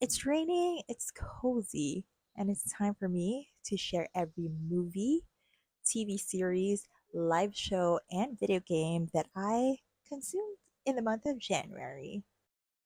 It's raining, it's cozy, and it's time for me to share every movie, TV series, live show, and video game that I consumed in the month of January.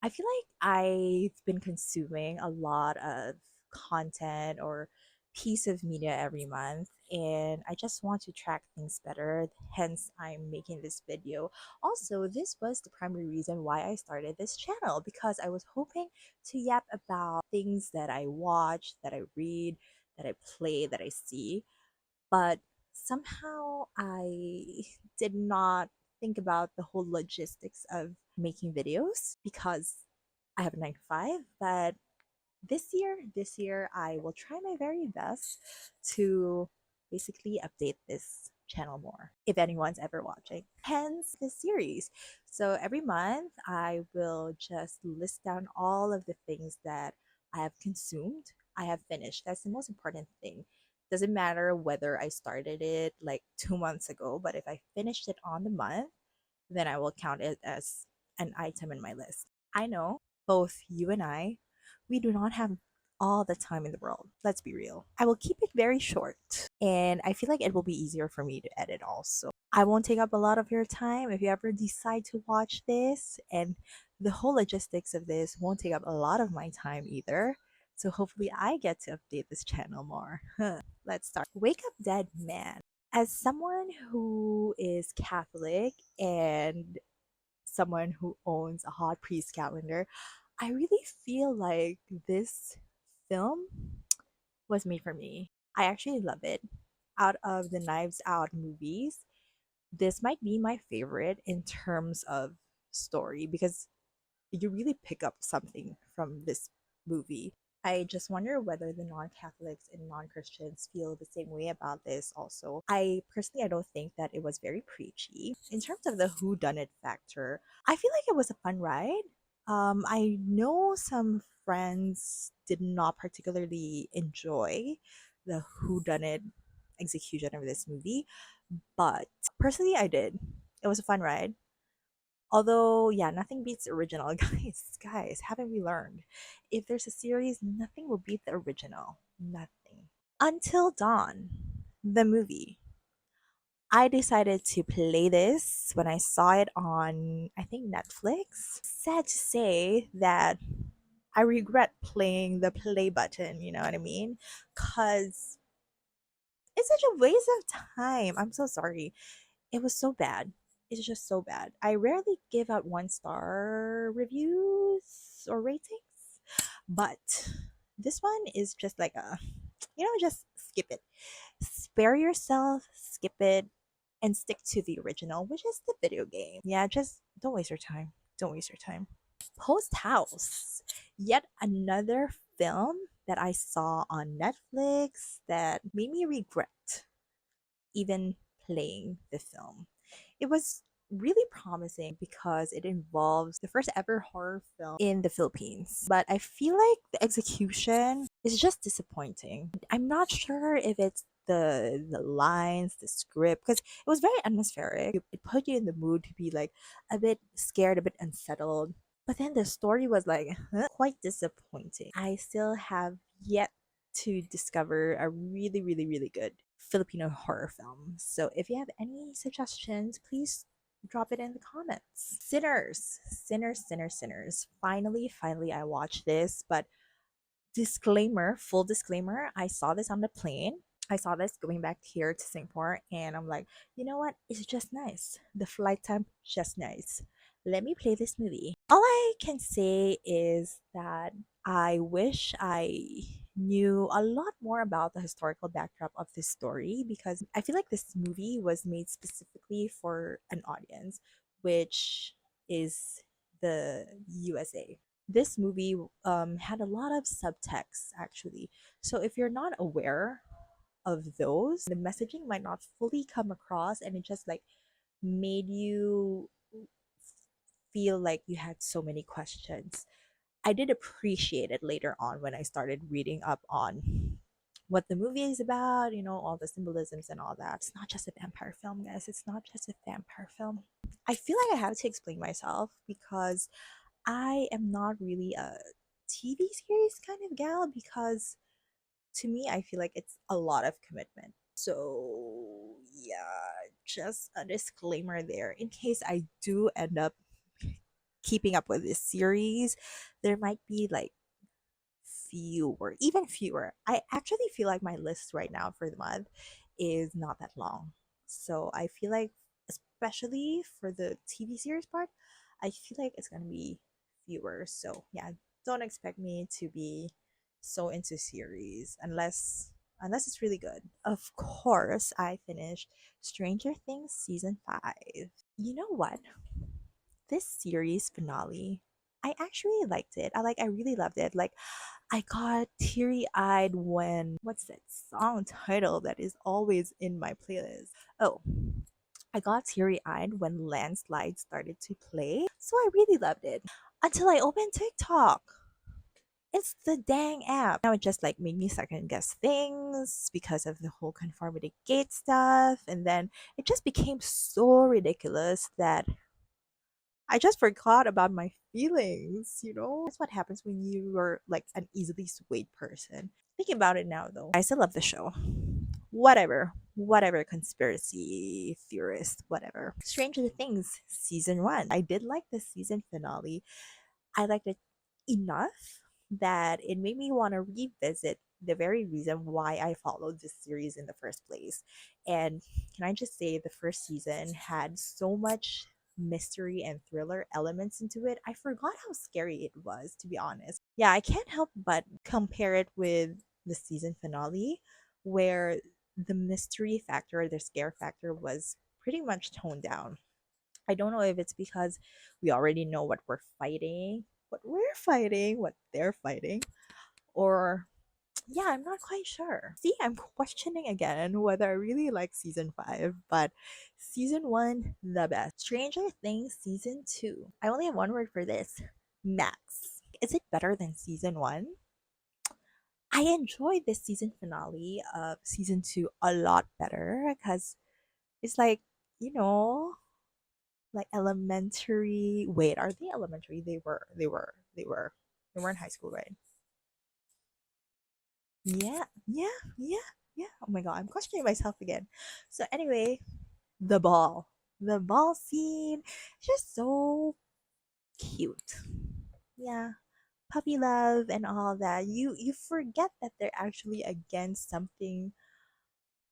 I feel like I've been consuming a lot of content or piece of media every month, and I just want to track things better. Hence, I'm making this video. Also, this was the primary reason why I started this channel because I was hoping to yap about things that I watch, that I read, that I play, that I see, but somehow I did not think about the whole logistics of making videos because I have a 9 to 5. But this year, I will try my very best to basically update this channel more if anyone's ever watching. Hence this series. So every month, I will just list down all of the things that I have consumed, I have finished. That's the most important thing. Doesn't matter whether I started it like 2 months ago, but if I finished it on the month, then I will count it as an item in my list. I know both you and I, we do not have all the time in the world. Let's be real. I will keep it very short, and I feel like it will be easier for me to edit also. I won't take up a lot of your time if you ever decide to watch this, and the whole logistics of this won't take up a lot of my time either. So hopefully I get to update this channel more. Let's start. Wake Up Dead Man. As someone who is Catholic and someone who owns a hot priest calendar, I really feel like this film was made for me. I actually love it. Out of the Knives Out movies, this might be my favorite in terms of story because you really pick up something from this movie. I just wonder whether the non-Catholics and non-Christians feel the same way about this also. I don't think that it was very preachy. In terms of the who done it factor, I feel like it was a fun ride. I know some friends did not particularly enjoy the who done it execution of this movie, but personally I did. It was a fun ride. Although, yeah, nothing beats the original. Guys, haven't we learned? If there's a series, nothing will beat the original. Nothing. Until Dawn, the movie. I decided to play this when I saw it on, I think, Netflix. Sad to say that I regret playing the play button, you know what I mean? Because it's such a waste of time. I'm so sorry. It was so bad. It's just so bad. I rarely give out 1 star reviews or ratings, but this one is just like just skip it. Spare yourself, skip it, and stick to the original, which is the video game. Yeah, just don't waste your time. Don't waste your time. Post House, yet another film that I saw on Netflix that made me regret even playing the film. It was really promising because it involves the first ever horror film in the Philippines. But I feel like the execution is just disappointing. I'm not sure if it's the lines, the script, because it was very atmospheric. It put you in the mood to be like a bit scared, a bit unsettled. But then the story was like quite disappointing. I still have yet to discover a really, really, really good Filipino horror film. So if you have any suggestions, please drop it in the comments. Sinners, sinners, sinners, sinners. Finally, I watched this, but disclaimer, full disclaimer, I saw this on the plane. I saw this going back here to Singapore, and I'm like, you know what? It's just nice. The flight time, just nice. Let me play this movie. All I can say is that I wish I knew a lot more about the historical backdrop of this story because I feel like this movie was made specifically for an audience, which is the USA. This movie had a lot of subtext actually. So if you're not aware of those, the messaging might not fully come across, and it just like made you feel like you had so many questions. I did appreciate it later on when I started reading up on what the movie is about, all the symbolisms and all that. It's not just a vampire film, guys. It's not just a vampire film. I feel like I have to explain myself because I am not really a TV series kind of gal because to me, I feel like it's a lot of commitment. So, yeah, just a disclaimer there. In case I do end up keeping up with this series, there might be like fewer, even fewer. I actually feel like my list right now for the month is not that long. So I feel like, especially for the TV series part, I feel like it's gonna be fewer. So yeah, don't expect me to be so into series unless it's really good. Of course, I finished Stranger Things season 5. You know what? This series finale, I actually liked it. I really loved it. Like I got teary eyed when what's that song title that is always in my playlist? Oh, I got teary eyed when Landslide started to play. So I really loved it until I opened TikTok. It's the dang app. Now it just like made me second guess things because of the whole conformity gate stuff. And then it just became so ridiculous that I just forgot about my feelings, you know? That's what happens when you are like an easily swayed person. Thinking about it now though, I still love the show. Whatever conspiracy theorist, whatever. Stranger Things season 1. I did like the season finale. I liked it enough that it made me want to revisit the very reason why I followed this series in the first place. And can I just say, the first season had so much mystery and thriller elements into it. I forgot how scary it was, to be honest. Yeah, I can't help but compare it with the season finale, where the mystery factor, the scare factor was pretty much toned down. I don't know if it's because we already know what they're fighting, or yeah, I'm not quite sure. See, I'm questioning again whether I really like season 5, but season 1, the best. Stranger Things season 2. I only have one word for this: max. Is it better than season 1? I enjoyed this season finale of season 2 a lot better because it's like, you know, like elementary. Wait, are they elementary? They were in high school, right? Yeah. Oh my god, I'm questioning myself again. So anyway, the ball. The ball scene, just so cute. Yeah. Puppy love and all that. You forget that they're actually against something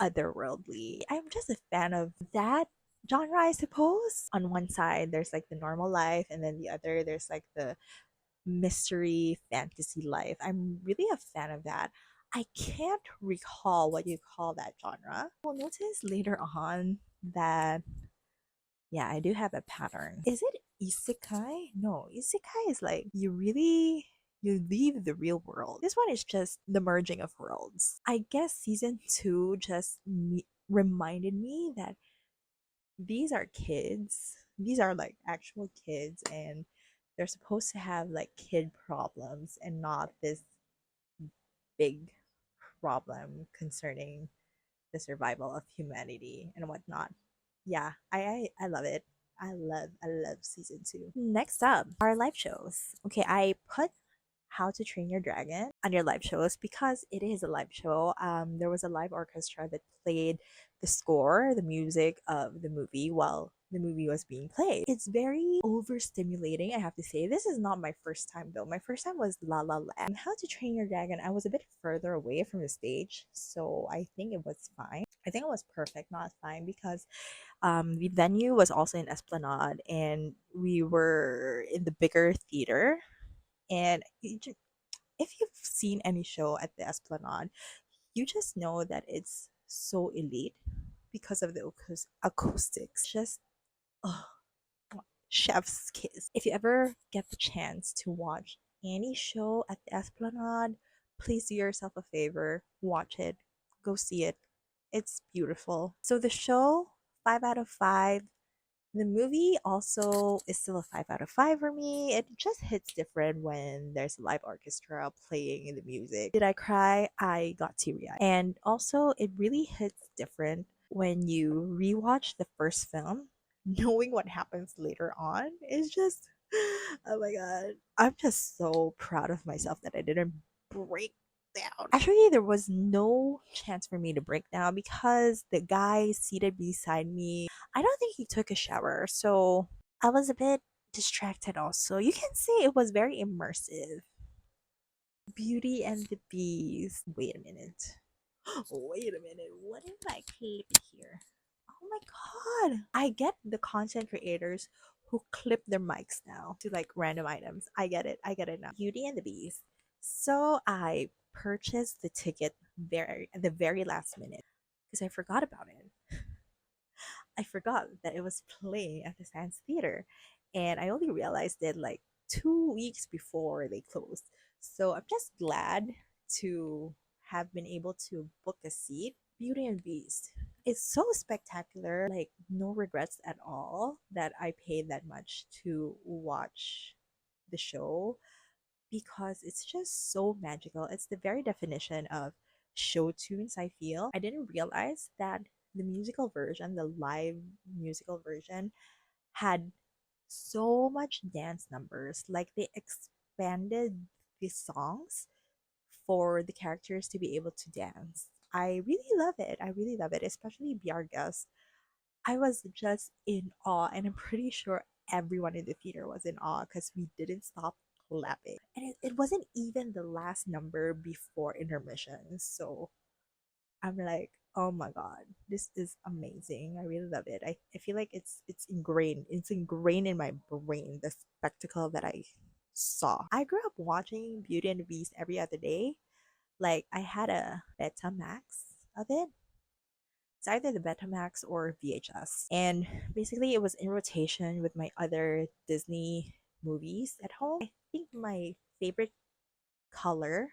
otherworldly. I'm just a fan of that genre, I suppose. On one side, there's like the normal life, and then the other, there's like the mystery fantasy life. I'm really a fan of that. I can't recall what you call that genre. You'll notice later on that, yeah, I do have a pattern. Is it isekai? No, isekai is like you leave the real world. This one is just the merging of worlds. I guess season 2 just reminded me that these are kids. These are like actual kids, and they're supposed to have like kid problems and not this big problem concerning the survival of humanity and whatnot. Yeah, I love it. I love season 2. Next up, our live shows. Okay, I put How to Train Your Dragon on your live shows because it is a live show. There was a live orchestra that played the score, the music of the movie while the movie was being played. It's very overstimulating, I have to say. This is not my first time though. My first time was La La Land. How to Train Your Dragon, I was a bit further away from the stage, so I think it was fine. I think it was perfect, not fine, because the venue was also in Esplanade and we were in the bigger theater. And if you've seen any show at the Esplanade, you just know that it's so elite because of the acoustics. Just oh, chef's kiss. If you ever get the chance to watch any show at the Esplanade, please do yourself a favor, watch it, go see it. It's beautiful. So the show, 5 out of 5. The movie also is still a 5 out of 5 for me. It just hits different when there's a live orchestra playing the music. Did I cry? I got teary eyed. And also, it really hits different when you rewatch the first film. Knowing what happens later on is just Oh my god. I'm just so proud of myself that I didn't break down. Actually, there was no chance for me to break down because the guy seated beside me, I don't think he took a shower. So I was a bit distracted also. You can say it was very immersive. Beauty and the Beast. Wait a minute. Wait a minute. What if I clip it here? Oh my god. I get the content creators who clip their mics now to like random items. I get it. I get it now. Beauty and the Beast. So I purchased the ticket very at the very last minute because I forgot about it. I forgot that it was playing at the Sands Theater. And I only realized it like 2 weeks before they closed. So I'm just glad to have been able to book a seat. Beauty and Beast. It's so spectacular, like no regrets at all that I paid that much to watch the show because it's just so magical. It's the very definition of show tunes, I feel. I didn't realize that the musical version, the live musical version, had so much dance numbers. Like they expanded the songs for the characters to be able to dance. I really love it. I really love it, especially Biargas. I was just in awe, and I'm pretty sure everyone in the theater was in awe because we didn't stop clapping. And it wasn't even the last number before intermission. So I'm like, oh my god, this is amazing. I really love it. I feel like it's ingrained. It's ingrained in my brain, the spectacle that I saw. I grew up watching Beauty and the Beast every other day. Like I had a Betamax of it. It's either the Betamax or VHS. And basically, it was in rotation with my other Disney movies at home. I think my favorite color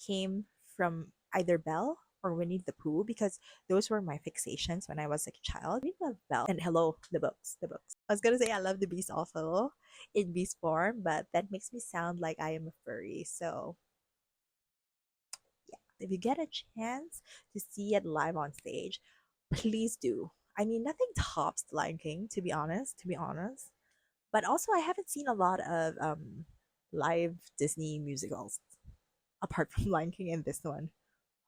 came from either Belle or Winnie the Pooh because those were my fixations when I was a child. I love Belle. And hello, the books, the books. I was gonna say I love the Beast also in Beast form, but that makes me sound like I am a furry. So if you get a chance to see it live on stage, please do. I mean, nothing tops The Lion King, to be honest. To be honest, but also I haven't seen a lot of live Disney musicals apart from Lion King and this one.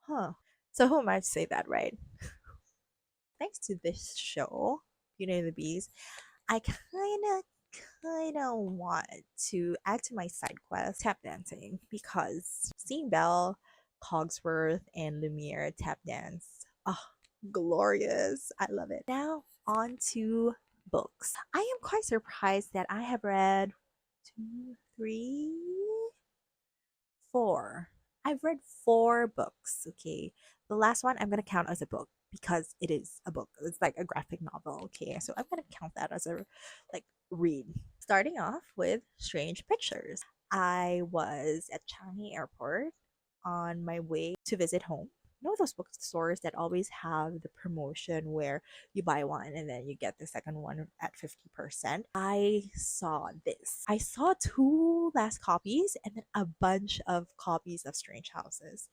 Huh. So who am I to say that, right? Thanks to this show, Beauty and the Beast, I kinda want to add to my side quest tap dancing because seeing Belle, Cogsworth, and Lumiere tap dance, oh, glorious! I love it. Now on to books. I am quite surprised that I have read two, three, four. I've read four books. Okay, the last one I'm gonna count as a book because it is a book. It's like a graphic novel. Okay, so I'm gonna count that as a like read. Starting off with Strange Pictures. I was at Changi Airport on my way to visit home. You know those bookstores that always have the promotion where you buy one and then you get the second one at 50%. I saw this. I saw two last copies and then a bunch of copies of Strange Houses.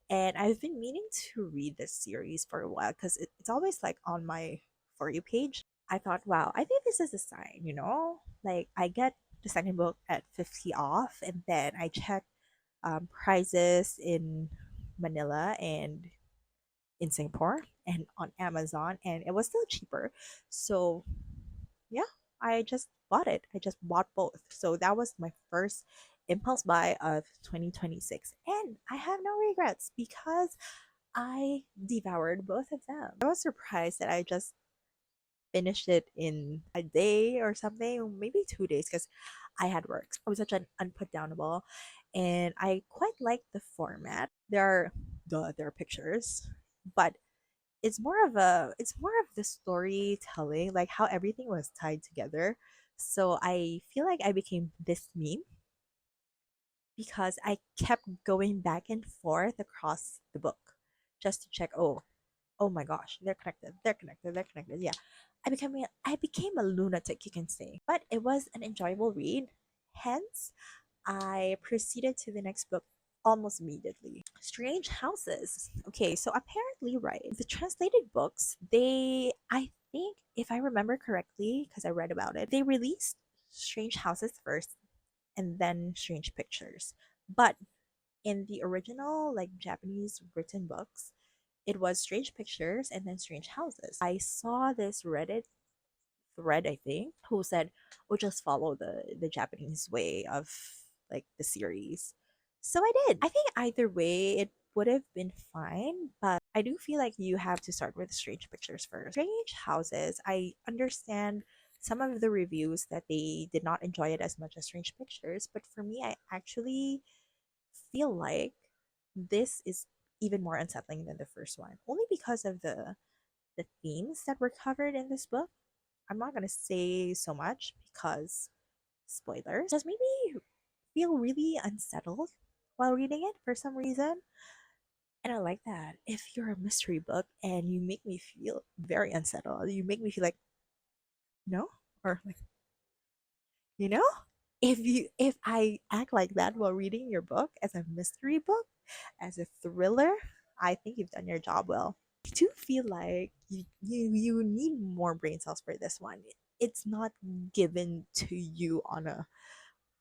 And I've been meaning to read this series for a while because it's always like on my For You page. I thought, wow, I think this is a sign, you know? Like, I get the second book at 50 off, and then I check prices in Manila and in Singapore and on Amazon, and it was still cheaper. So, yeah, I just bought it. I just bought both. So, that was my first impulse buy of 2026. And I have no regrets because I devoured both of them. I was surprised that I just finished it in a day or something, maybe 2 days, because I had work. I was such an unputdownable, and I quite like the format. There are pictures, but it's more of the storytelling, like how everything was tied together. So I feel like I became this meme because I kept going back and forth across the book just to check. Oh my gosh, they're connected. They're connected. They're connected. Yeah. I became a lunatic, you can say. But it was an enjoyable read. Hence, I proceeded to the next book almost immediately. Strange Houses. Okay, so apparently, right, the translated books, I think, if I remember correctly, because I read about it, they released Strange Houses first and then Strange Pictures. But in the original, like Japanese written books, it was Strange Pictures and then Strange Houses. I saw this Reddit thread, I think, who said, "Oh, just follow the Japanese way of like the series." So I did. I think either way it would have been fine, but I do feel like you have to start with Strange Pictures first. Strange Houses, I understand some of the reviews that they did not enjoy it as much as Strange Pictures, but for me, I actually feel like this is even more unsettling than the first one, only because of the themes that were covered in this book. I'm not gonna say so much because spoilers. Just made me feel really unsettled while reading it for some reason. And I like that. If you're a mystery book and you make me feel very unsettled, you make me feel like, no? Or like, you know? If I act like that while reading your book as a mystery book, as a thriller, I think you've done your job well. I do feel like you need more brain cells for this one. It's not given to you on a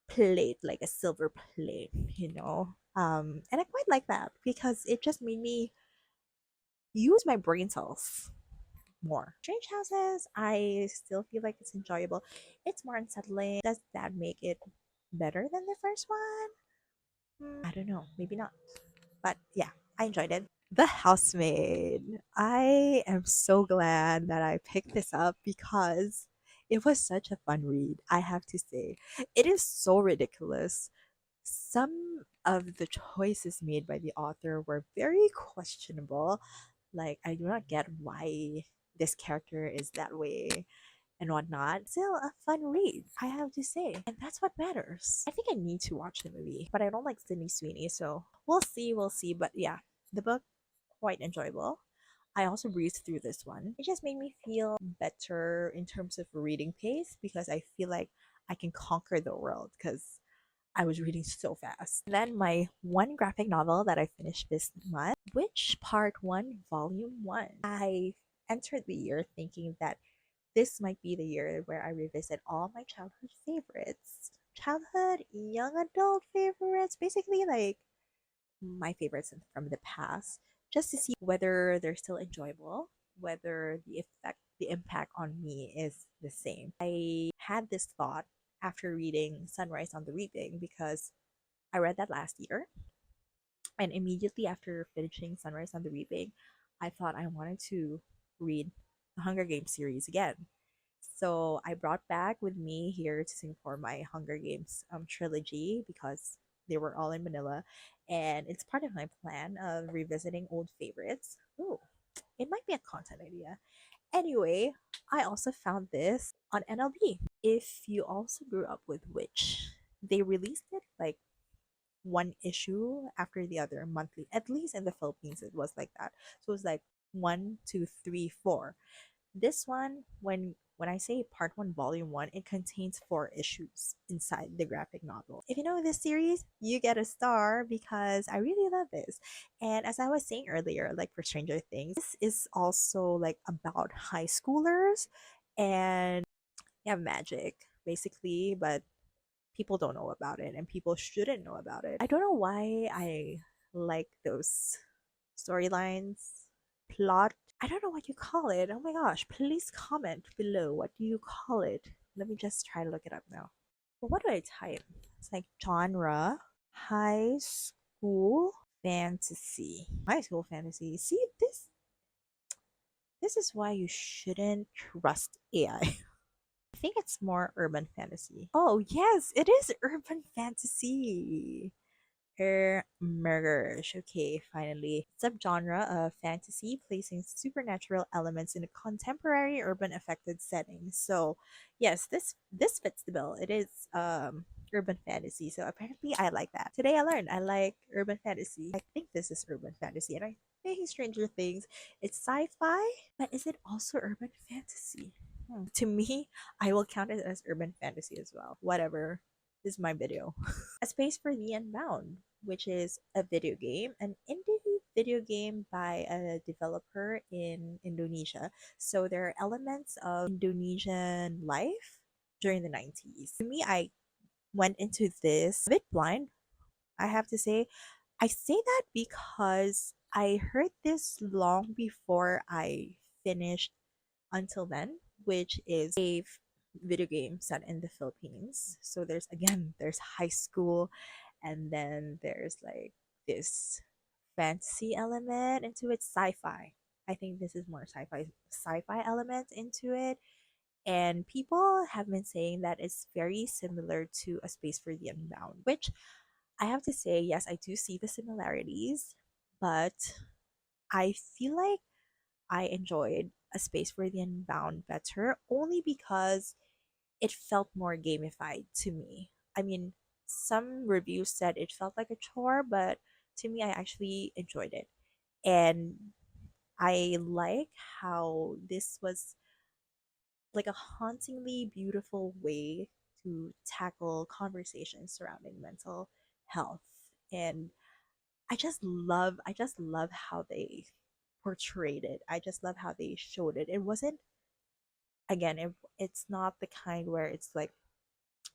plate, like a silver plate, you know. And I quite like that because it just made me use my brain cells more. Strange Houses, I still feel like it's enjoyable. It's more unsettling. Does that make it better than the first one? I don't know. Maybe not. But yeah, I enjoyed it. The Housemaid. I am so glad that I picked this up because it was such a fun read, I have to say. It is so ridiculous. Some of the choices made by the author were very questionable. Like, I do not get why this character is that way and whatnot. Still a fun read, I have to say. And that's what matters. I think I need to watch the movie, but I don't like Sydney Sweeney, so we'll see. But yeah, the book, quite enjoyable. I also breezed through this one. It just made me feel better in terms of reading pace because I feel like I can conquer the world because I was reading so fast. And then my one graphic novel that I finished this month, Witch Part 1, Volume 1. I entered the year thinking that this might be the year where I revisit all my childhood favorites. Childhood, young adult favorites, basically like my favorites from the past, just to see whether they're still enjoyable, whether the impact on me is the same. I had this thought after reading Sunrise on the Reaping because I read that last year, and immediately after finishing Sunrise on the Reaping, I thought I wanted to read the Hunger Games series again. So I brought back with me here to Singapore my Hunger Games trilogy because they were all in Manila, and it's part of my plan of revisiting old favorites. Ooh, it might be a content idea. Anyway, I also found this on NLB. If you also grew up with Witch, they released it like one issue after the other monthly. At least in the Philippines, it was like that. So it was like one, two, three, four. This one, when I say part one, volume one, it contains 4 issues inside the graphic novel. If you know this series, you get a star because I really love this. And as I was saying earlier, like for Stranger Things, this is also like about high schoolers and yeah, magic basically, but people don't know about it and people shouldn't know about it. I don't know why I like those storylines, plot. I don't know what you call it. Oh my gosh, please comment below. What do you call it? Let me just try to look it up now. Well, what do I type? It's like genre, high school fantasy. High school fantasy. See, this is why you shouldn't trust AI. I think it's more urban fantasy. Oh, yes, it is urban fantasy. Emerge. Okay, finally. Subgenre of fantasy placing supernatural elements in a contemporary urban affected setting. So, yes, this fits the bill. It is urban fantasy. So apparently I like that. Today I learned I like urban fantasy. I think this is urban fantasy and I think Stranger Things, it's sci-fi, but is it also urban fantasy? To me, I will count it as urban fantasy as well. Whatever. This is my video. A Space for the Unbound, which is a video game, an indie video game by a developer in Indonesia. So there are elements of Indonesian life, during the 90s. To me, I went into this a bit blind, I have to say. I say that because I heard this long before I finished Until Then, which is a video game set in the Philippines. So there's high school, and then there's like this fantasy element into it, sci-fi. I think this is more sci-fi element into it. And people have been saying that it's very similar to A Space for the Unbound, which I have to say, yes, I do see the similarities, but I feel like I enjoyed A Space for the Unbound better only because it felt more gamified to me. I mean, some reviews said it felt like a chore, but to me, I actually enjoyed it. And I like how this was like a hauntingly beautiful way to tackle conversations surrounding mental health. And I just love how they portrayed it. I just love how they showed it. It wasn't, again, it's not the kind where it's like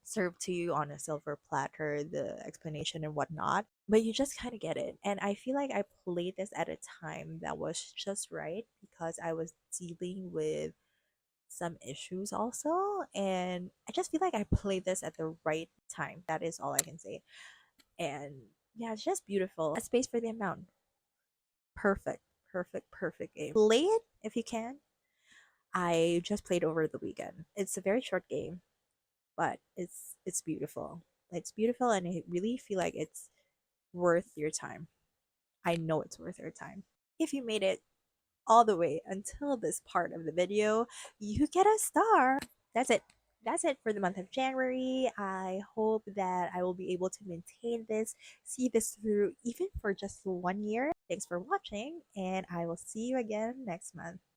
served to you on a silver platter, the explanation and whatnot, but you just kind of get it. And I feel like I played this at a time that was just right because I was dealing with some issues also. And I just feel like I played this at the right time. That is all I can say. And yeah, it's just beautiful. A Space for the Amount. Perfect, perfect, perfect game. Play it if you can. I just played over the weekend. It's a very short game, but it's beautiful. It's beautiful, and I really feel like it's worth your time. I know it's worth your time. If you made it all the way until this part of the video, you get a star. That's it. That's it for the month of January. I hope that I will be able to maintain this, see this through even for just 1 year. Thanks for watching, and I will see you again next month.